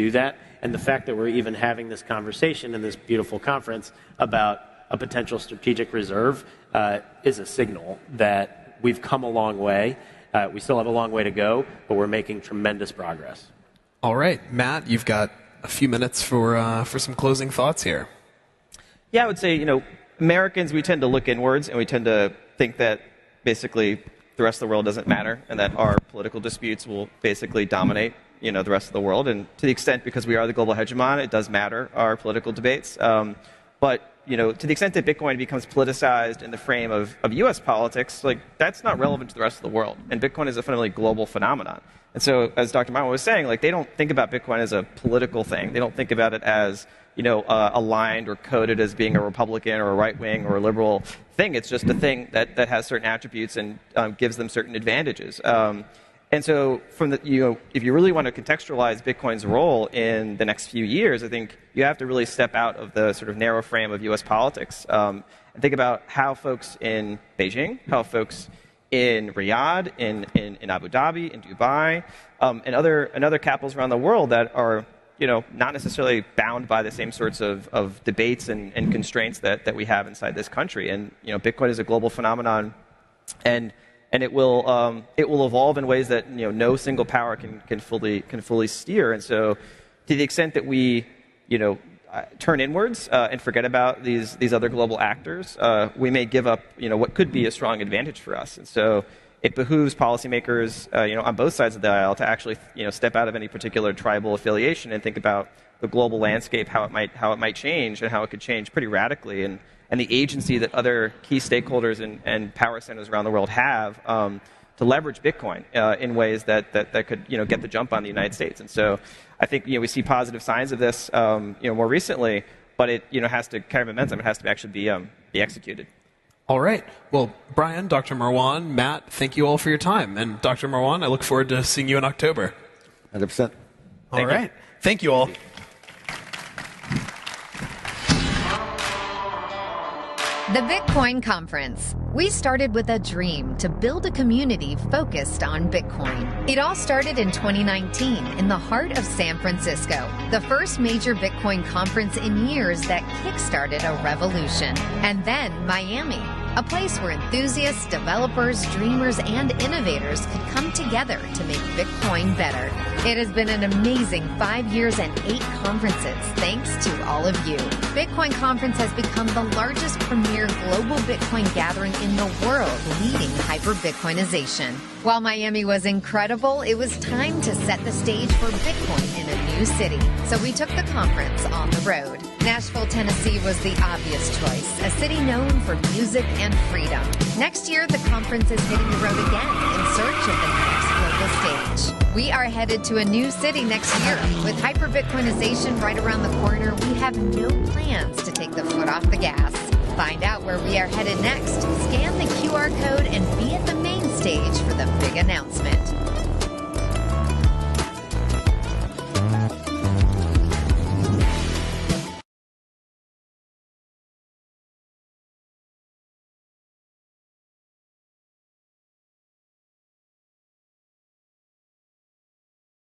do that. And the fact that we're even having this conversation in this beautiful conference about a potential strategic reserve is a signal that we've come a long way. We still have a long way to go, but we're making tremendous progress. All right, Matt, you've got a few minutes for some closing thoughts here. Yeah, I would say, Americans, we tend to look inwards, and we tend to think that basically the rest of the world doesn't matter, and that our political disputes will basically dominate, the rest of the world. And to the extent, because we are the global hegemon, it does matter, our political debates. But to the extent that Bitcoin becomes politicized in the frame of U.S. politics, that's not relevant to the rest of the world. And Bitcoin is a fundamentally global phenomenon. And so, as Dr. Marwan was saying, they don't think about Bitcoin as a political thing. They don't think about it as aligned or coded as being a Republican or a right-wing or a liberal thing. It's just a thing that has certain attributes and gives them certain advantages. And so, if you really want to contextualize Bitcoin's role in the next few years, I think you have to really step out of the sort of narrow frame of U.S. politics and think about how folks in Beijing, how folks in Riyadh, in Abu Dhabi, in Dubai, and other capitals around the world that are not necessarily bound by the same sorts of debates and constraints that we have inside this country. And Bitcoin is a global phenomenon, and it will evolve in ways that no single power can fully steer. And so, to the extent that we turn inwards and forget about these other global actors, we may give up what could be a strong advantage for us. And so, it behooves policymakers on both sides of the aisle to actually step out of any particular tribal affiliation and think about the global landscape, how it might change, and how it could change pretty radically, and the agency that other key stakeholders and power centers around the world have to leverage Bitcoin in ways that could get the jump on the United States. And so I think we see positive signs of this more recently, but it has to carry momentum. It has to actually be executed. All right. Well, Brian, Dr. Marwan, Matt, thank you all for your time. And Dr. Marwan, I look forward to seeing you in October. 100%. All right. Thank you all. The Bitcoin Conference. We started with a dream to build a community focused on Bitcoin. It all started in 2019 in the heart of San Francisco, the first major Bitcoin conference in years that kickstarted a revolution. And then Miami, a place where enthusiasts, developers, dreamers, and innovators could come together to make Bitcoin better. It has been an amazing 5 years and 8 conferences, thanks to all of you. Bitcoin Conference has become the largest premier global Bitcoin gathering in the world, leading hyper-Bitcoinization. While Miami was incredible, it was time to set the stage for Bitcoin in a new city. So we took the conference on the road. Nashville, Tennessee was the obvious choice, a city known for music and freedom. Next year, the conference is hitting the road again in search of the next global stage. We are headed to a new city next year. With hyper-Bitcoinization right around the corner, we have no plans to take the foot off the gas. Find out where we are headed next. Scan the QR code and be at the main stage for the big announcement.